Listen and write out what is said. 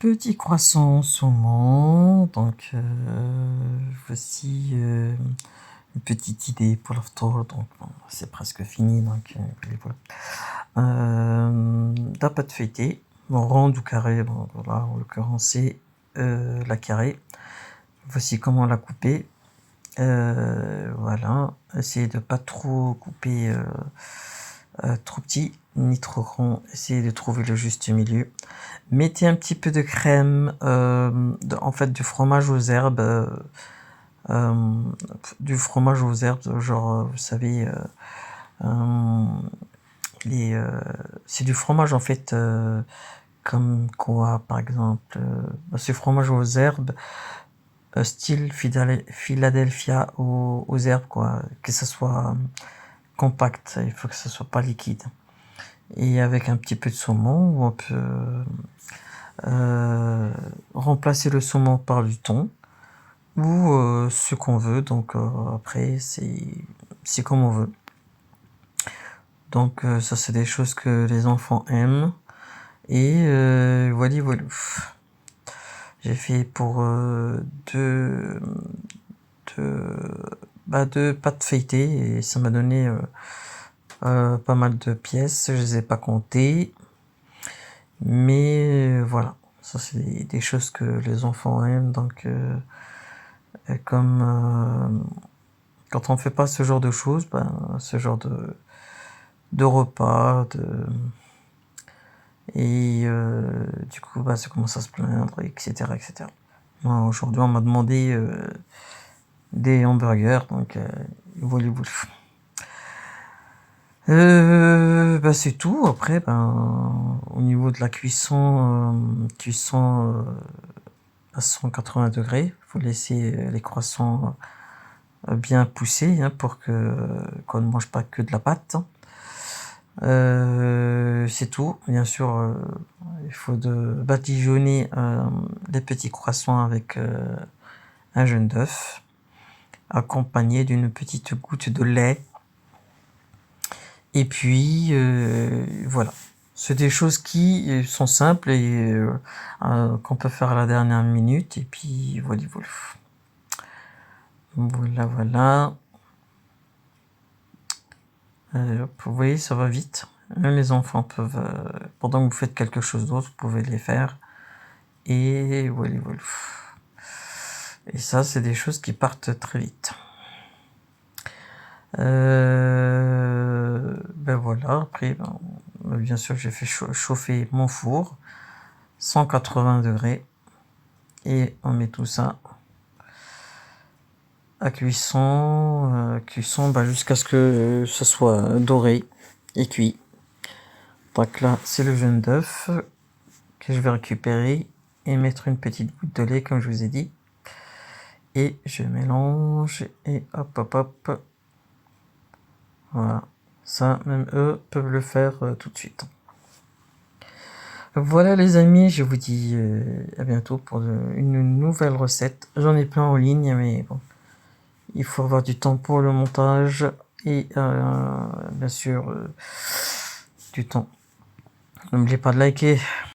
Petit croissant saumon, donc voici une petite idée pour l'after, donc bon, c'est presque fini, donc voilà. La pâte feuilletée, bon, ronde ou carrée, bon, voilà, en l'occurrence c'est la carrée. Voici comment la couper. Voilà, essayez de pas trop couper trop petit ni trop grand, essayez de trouver le juste milieu. Mettez un petit peu de crème, en fait du fromage aux herbes, genre vous savez, c'est du fromage en fait, comme quoi par exemple, c'est fromage aux herbes, style Philadelphia aux herbes quoi, que ça soit compact, il faut que ça soit pas liquide. Et avec un petit peu de saumon, on peut remplacer le saumon par du thon ou ce qu'on veut, donc après c'est comme on veut. Donc ça c'est des choses que les enfants aiment et voilà. J'ai fait pour deux pâtes feuilletées et ça m'a donné pas mal de pièces, je les ai pas comptées, mais voilà, ça c'est des choses que les enfants aiment, donc comme quand on fait pas ce genre de choses, ce genre de repas, et du coup ça commence à se plaindre, etc., etc. Moi, aujourd'hui on m'a demandé des hamburgers, donc voilà. C'est tout. Après, au niveau de la cuisson, à 180 degrés, faut laisser les croissants bien pousser, hein, pour qu'on ne mange pas que de la pâte. C'est tout. Bien sûr, il faut badigeonner les petits croissants avec un jaune d'œuf, accompagné d'une petite goutte de lait. Et puis voilà, c'est des choses qui sont simples et qu'on peut faire à la dernière minute. Et puis voilà. Vous voyez, ça va vite. Même les enfants peuvent, pendant que vous faites quelque chose d'autre, vous pouvez les faire. Et voilà. Et ça, c'est des choses qui partent très vite. Voilà, après, bien sûr, j'ai fait chauffer mon four, 180 degrés, et on met tout ça à cuisson, jusqu'à ce que ça soit doré et cuit. Donc là, c'est le jaune d'œuf que je vais récupérer et mettre une petite goutte de lait, comme je vous ai dit. Et je mélange, et hop. Voilà. Ça, même eux peuvent le faire tout de suite. Voilà les amis, je vous dis à bientôt pour une nouvelle recette. J'en ai plein en ligne, mais bon, il faut avoir du temps pour le montage et bien sûr du temps. N'oubliez pas de liker.